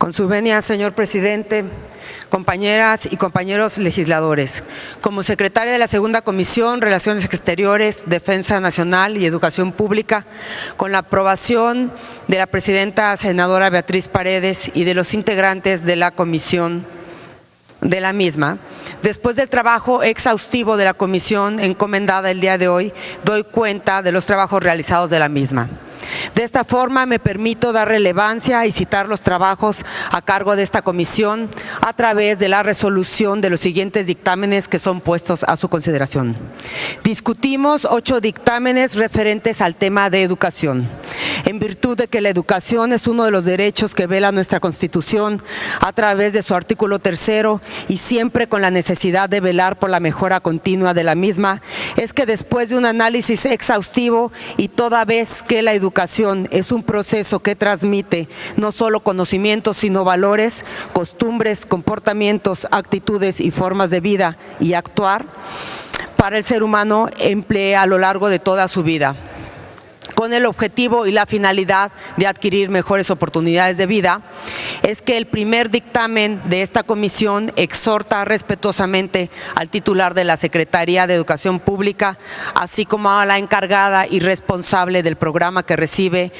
Con su venia, señor presidente, compañeras y compañeros legisladores, como secretaria de la Segunda Comisión, Relaciones Exteriores, Defensa Nacional y Educación Pública, con la aprobación de la presidenta senadora Beatriz Paredes y de los integrantes de la comisión de la misma, después del trabajo exhaustivo de la comisión encomendada el día de hoy, doy cuenta de los trabajos realizados de la misma. De esta forma me permito dar relevancia y citar los trabajos a cargo de esta comisión a través de la resolución de los siguientes dictámenes que son puestos a su consideración. Discutimos 8 dictámenes referentes al tema de educación. En virtud de que la educación es uno de los derechos que vela nuestra Constitución a través de su artículo 3º y siempre con la necesidad de velar por la mejora continua de la misma, es que después de un análisis exhaustivo y toda vez que la educación es un proceso que transmite no solo conocimientos, sino valores, costumbres, comportamientos, actitudes y formas de vida y actuar para el ser humano emplea a lo largo de toda su vida, con el objetivo y la finalidad de adquirir mejores oportunidades de vida, es que el primer dictamen de esta comisión exhorta respetuosamente al titular de la Secretaría de Educación Pública, así como a la encargada y responsable del programa que recibe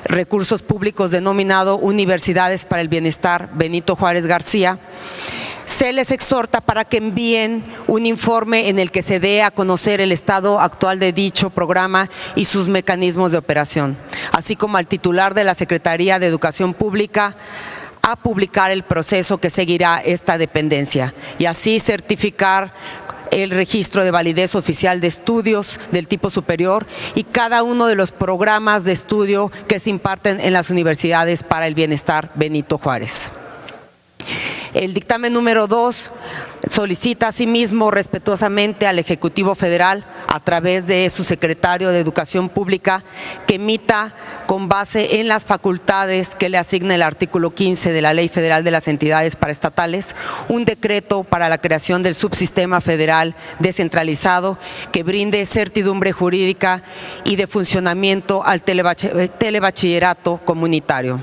recursos públicos denominado Universidades para el Bienestar, Benito Juárez García. Se les exhorta para que envíen un informe en el que se dé a conocer el estado actual de dicho programa y sus mecanismos de operación, así como al titular de la Secretaría de Educación Pública a publicar el proceso que seguirá esta dependencia y así certificar el registro de validez oficial de estudios del tipo superior y cada uno de los programas de estudio que se imparten en las universidades para el bienestar Benito Juárez. El dictamen número 2 solicita asimismo respetuosamente al Ejecutivo Federal, a través de su secretario de Educación Pública, que emita con base en las facultades que le asigna el artículo 15 de la Ley Federal de las Entidades Paraestatales, un decreto para la creación del subsistema federal descentralizado que brinde certidumbre jurídica y de funcionamiento al telebachillerato comunitario.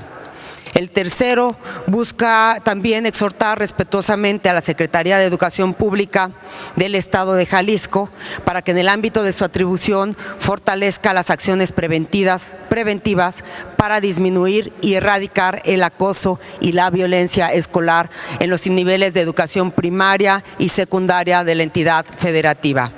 El tercero busca también exhortar respetuosamente a la Secretaría de Educación Pública del Estado de Jalisco para que en el ámbito de su atribución fortalezca las acciones preventivas para disminuir y erradicar el acoso y la violencia escolar en los niveles de educación primaria y secundaria de la entidad federativa.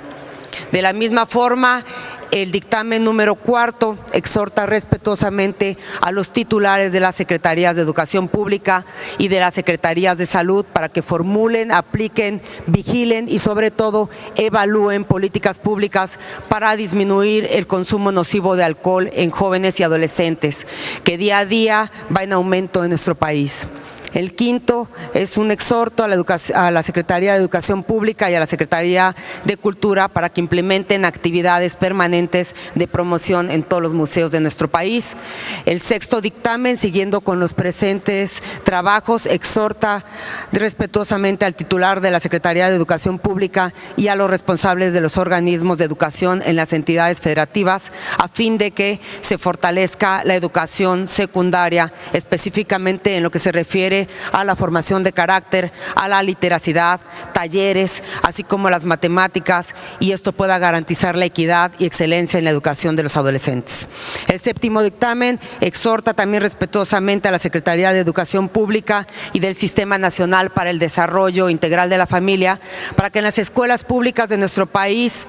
De la misma forma, el dictamen número 4 exhorta respetuosamente a los titulares de las Secretarías de Educación Pública y de las Secretarías de Salud para que formulen, apliquen, vigilen y sobre todo evalúen políticas públicas para disminuir el consumo nocivo de alcohol en jóvenes y adolescentes, que día a día va en aumento en nuestro país. El quinto es un exhorto a la Secretaría de Educación Pública y a la Secretaría de Cultura para que implementen actividades permanentes de promoción en todos los museos de nuestro país. El sexto dictamen, siguiendo con los presentes trabajos, exhorta respetuosamente al titular de la Secretaría de Educación Pública y a los responsables de los organismos de educación en las entidades federativas a fin de que se fortalezca la educación secundaria, específicamente en lo que se refiere a la formación de carácter, a la literacidad, talleres, así como las matemáticas, y esto pueda garantizar la equidad y excelencia en la educación de los adolescentes. El séptimo dictamen exhorta también respetuosamente a la Secretaría de Educación Pública y del Sistema Nacional para el Desarrollo Integral de la Familia para que en las escuelas públicas de nuestro país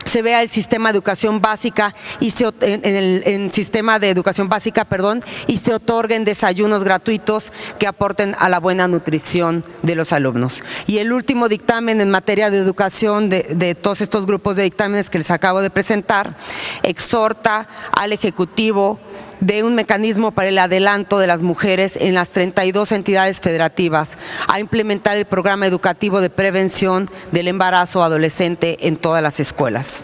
se vea el sistema de educación básica y se otorguen desayunos gratuitos que aporten a la buena nutrición de los alumnos. Y el último dictamen en materia de educación de todos estos grupos de dictámenes que les acabo de presentar, exhorta al Ejecutivo de un mecanismo para el adelanto de las mujeres en las 32 entidades federativas, a implementar el programa educativo de prevención del embarazo adolescente en todas las escuelas.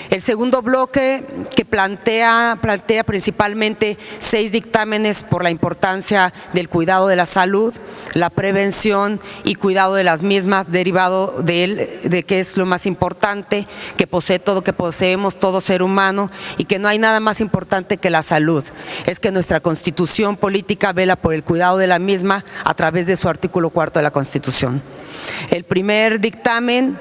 El segundo bloque que plantea principalmente 6 dictámenes por la importancia del cuidado de la salud, la prevención y cuidado de las mismas, derivado de que es lo más importante, que posee todo, que poseemos todo ser humano y que no hay nada más importante que la salud. Es que nuestra Constitución política vela por el cuidado de la misma a través de su artículo 4 de la Constitución. El primer dictamen,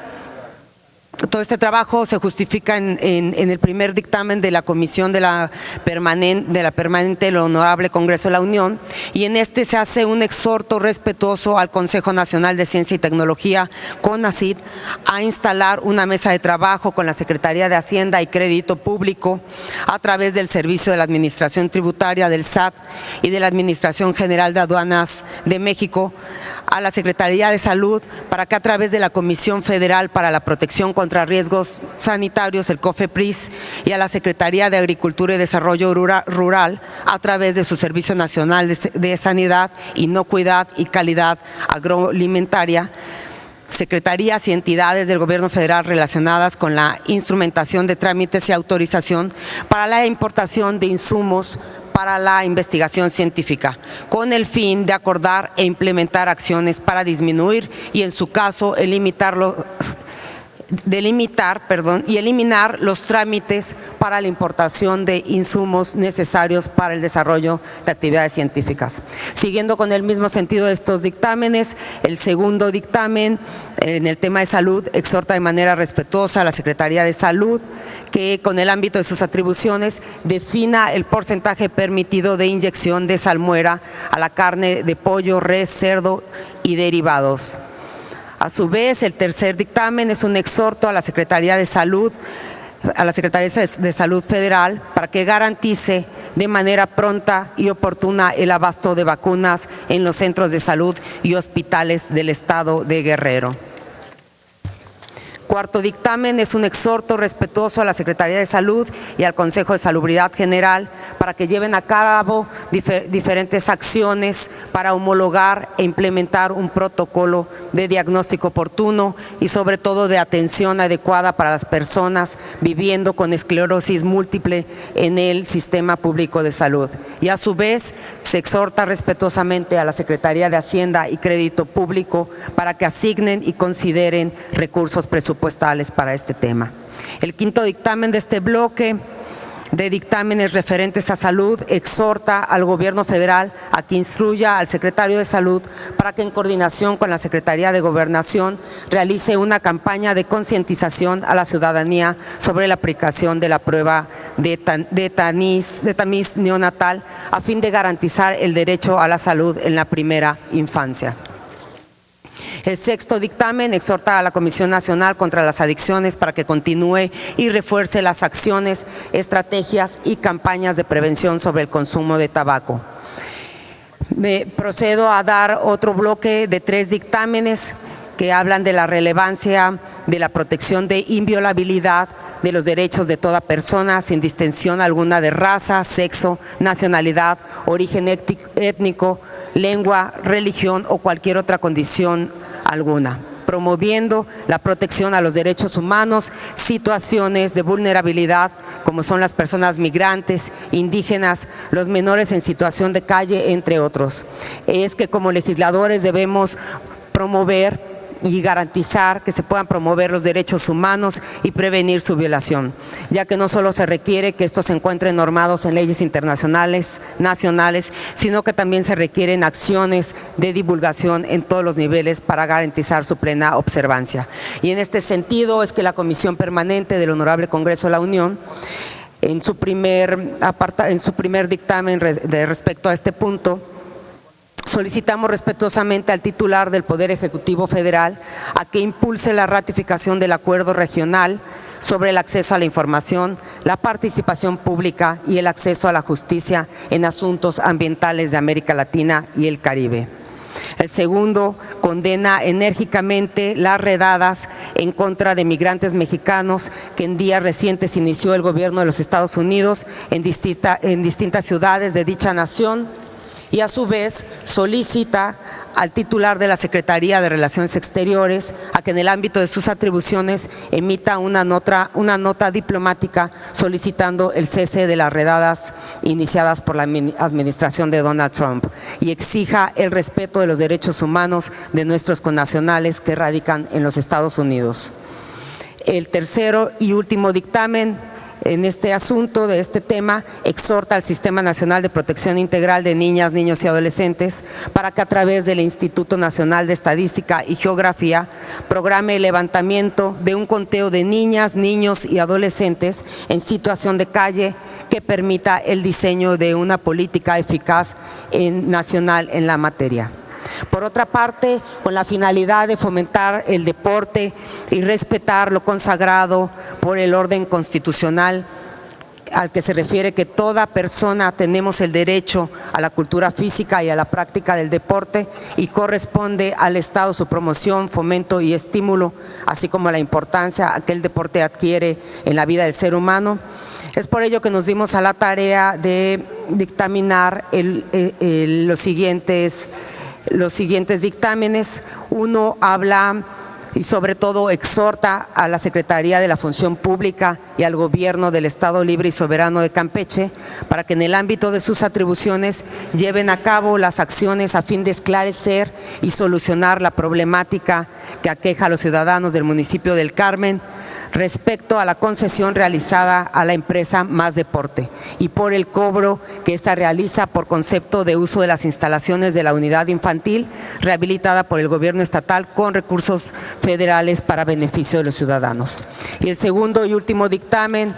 todo este trabajo se justifica en el primer dictamen de la Comisión de la Permanente del Honorable Congreso de la Unión, y en este se hace un exhorto respetuoso al Consejo Nacional de Ciencia y Tecnología, CONACYT, a instalar una mesa de trabajo con la Secretaría de Hacienda y Crédito Público a través del Servicio de la Administración Tributaria del SAT y de la Administración General de Aduanas de México, a la Secretaría de Salud, para que a través de la Comisión Federal para la Protección contra Riesgos Sanitarios, el COFEPRIS, y a la Secretaría de Agricultura y Desarrollo Rural, a través de su Servicio Nacional de Sanidad, Inocuidad y Calidad Agroalimentaria, secretarías y entidades del Gobierno Federal relacionadas con la instrumentación de trámites y autorización para la importación de insumos para la investigación científica, con el fin de acordar e implementar acciones para disminuir y, en su caso, eliminar los trámites para la importación de insumos necesarios para el desarrollo de actividades científicas. Siguiendo con el mismo sentido de estos dictámenes, el segundo dictamen en el tema de salud exhorta de manera respetuosa a la Secretaría de Salud que, con el ámbito de sus atribuciones, defina el porcentaje permitido de inyección de salmuera a la carne de pollo, res, cerdo y derivados. A su vez, el tercer dictamen es un exhorto a la Secretaría de Salud, Federal, para que garantice de manera pronta y oportuna el abasto de vacunas en los centros de salud y hospitales del estado de Guerrero. Cuarto dictamen es un exhorto respetuoso a la Secretaría de Salud y al Consejo de Salubridad General para que lleven a cabo diferentes acciones para homologar e implementar un protocolo de diagnóstico oportuno y, sobre todo, de atención adecuada para las personas viviendo con esclerosis múltiple en el sistema público de salud. Y, a su vez, se exhorta respetuosamente a la Secretaría de Hacienda y Crédito Público para que asignen y consideren recursos presupuestales para este tema. El quinto dictamen de este bloque de dictámenes referentes a salud exhorta al Gobierno Federal a que instruya al Secretario de Salud para que, en coordinación con la Secretaría de Gobernación, realice una campaña de concientización a la ciudadanía sobre la aplicación de la prueba de tamiz neonatal, a fin de garantizar el derecho a la salud en la primera infancia. El sexto dictamen exhorta a la Comisión Nacional contra las Adicciones para que continúe y refuerce las acciones, estrategias y campañas de prevención sobre el consumo de tabaco. Me procedo a dar otro bloque de 3 dictámenes que hablan de la relevancia de la protección de inviolabilidad de los derechos de toda persona, sin distinción alguna de raza, sexo, nacionalidad, origen étnico, lengua, religión o cualquier otra condición alguna, promoviendo la protección a los derechos humanos, situaciones de vulnerabilidad como son las personas migrantes, indígenas, los menores en situación de calle, entre otros. Es que, como legisladores, debemos promover y garantizar que se puedan promover los derechos humanos y prevenir su violación, ya que no solo se requiere que estos se encuentren normados en leyes internacionales, nacionales, sino que también se requieren acciones de divulgación en todos los niveles para garantizar su plena observancia. Y en este sentido es que la Comisión Permanente del Honorable Congreso de la Unión, en su primer dictamen respecto a este punto, solicitamos respetuosamente al titular del Poder Ejecutivo Federal a que impulse la ratificación del Acuerdo Regional sobre el acceso a la información, la participación pública y el acceso a la justicia en asuntos ambientales de América Latina y el Caribe. El segundo condena enérgicamente las redadas en contra de migrantes mexicanos que en días recientes inició el gobierno de los Estados Unidos en distintas ciudades de dicha nación, y a su vez solicita al titular de la Secretaría de Relaciones Exteriores a que en el ámbito de sus atribuciones emita una nota diplomática solicitando el cese de las redadas iniciadas por la administración de Donald Trump y exija el respeto de los derechos humanos de nuestros connacionales que radican en los Estados Unidos. El tercero y último dictamen en este asunto, de este tema, exhorta al Sistema Nacional de Protección Integral de Niñas, Niños y Adolescentes para que a través del Instituto Nacional de Estadística y Geografía programe el levantamiento de un conteo de niñas, niños y adolescentes en situación de calle que permita el diseño de una política eficaz nacional en la materia. Por otra parte, con la finalidad de fomentar el deporte y respetar lo consagrado por el orden constitucional, al que se refiere que toda persona tenemos el derecho a la cultura física y a la práctica del deporte y corresponde al Estado su promoción, fomento y estímulo, así como la importancia que el deporte adquiere en la vida del ser humano. Es por ello que nos dimos a la tarea de dictaminar los siguientes dictámenes. Uno habla y sobre todo exhorta a la Secretaría de la Función Pública y al Gobierno del Estado Libre y Soberano de Campeche para que en el ámbito de sus atribuciones lleven a cabo las acciones a fin de esclarecer y solucionar la problemática que aqueja a los ciudadanos del municipio del Carmen respecto a la concesión realizada a la empresa Más Deporte y por el cobro que ésta realiza por concepto de uso de las instalaciones de la unidad infantil rehabilitada por el gobierno estatal con recursos federales para beneficio de los ciudadanos. Y el segundo y último dictamen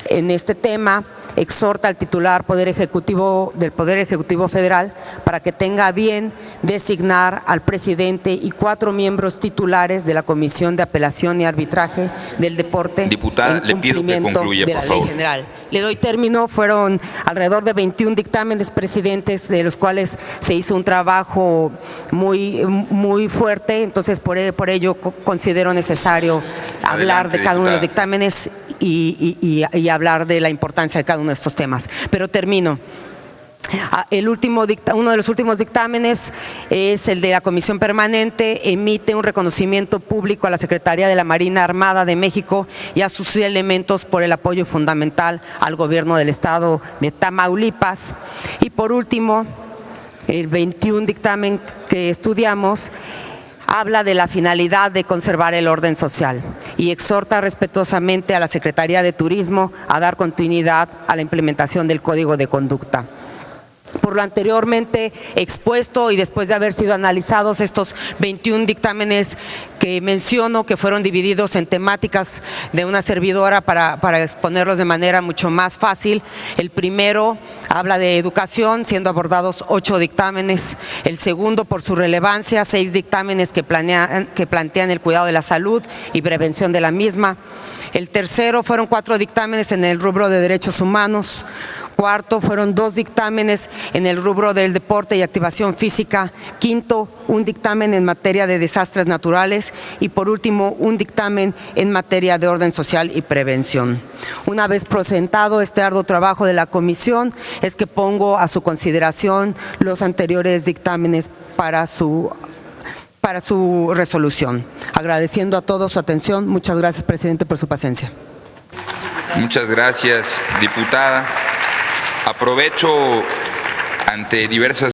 en este tema exhorta al titular del Poder Ejecutivo Federal para que tenga a bien designar al presidente y 4 miembros titulares de la Comisión de Apelación y Arbitraje del Deporte. Diputada, le pido que concluya, por favor. General. Le doy término. Fueron alrededor de 21 dictámenes, presidentes, de los cuales se hizo un trabajo muy fuerte, entonces por ello considero necesario hablar de cada uno de los dictámenes y hablar de la importancia de cada uno de estos temas. Pero termino. Uno de los últimos dictámenes es el de la Comisión Permanente, emite un reconocimiento público a la Secretaría de la Marina Armada de México y a sus elementos por el apoyo fundamental al gobierno del estado de Tamaulipas. Y por último, el 21 dictamen que estudiamos habla de la finalidad de conservar el orden social y exhorta respetuosamente a la Secretaría de Turismo a dar continuidad a la implementación del Código de Conducta. Por lo anteriormente expuesto y después de haber sido analizados estos 21 dictámenes que menciono, que fueron divididos en temáticas de una servidora para exponerlos de manera mucho más fácil. El primero habla de educación, siendo abordados 8 dictámenes. El segundo, por su relevancia, 6 dictámenes que plantean el cuidado de la salud y prevención de la misma. El tercero fueron 4 dictámenes en el rubro de derechos humanos. Cuarto, fueron 2 dictámenes en el rubro del deporte y activación física. Quinto, un dictamen en materia de desastres naturales. Y por último, un dictamen en materia de orden social y prevención. Una vez presentado este arduo trabajo de la comisión, es que pongo a su consideración los anteriores dictámenes para su resolución. Agradeciendo a todos su atención. Muchas gracias, presidente, por su paciencia. Muchas gracias, diputada. Aprovecho ante diversas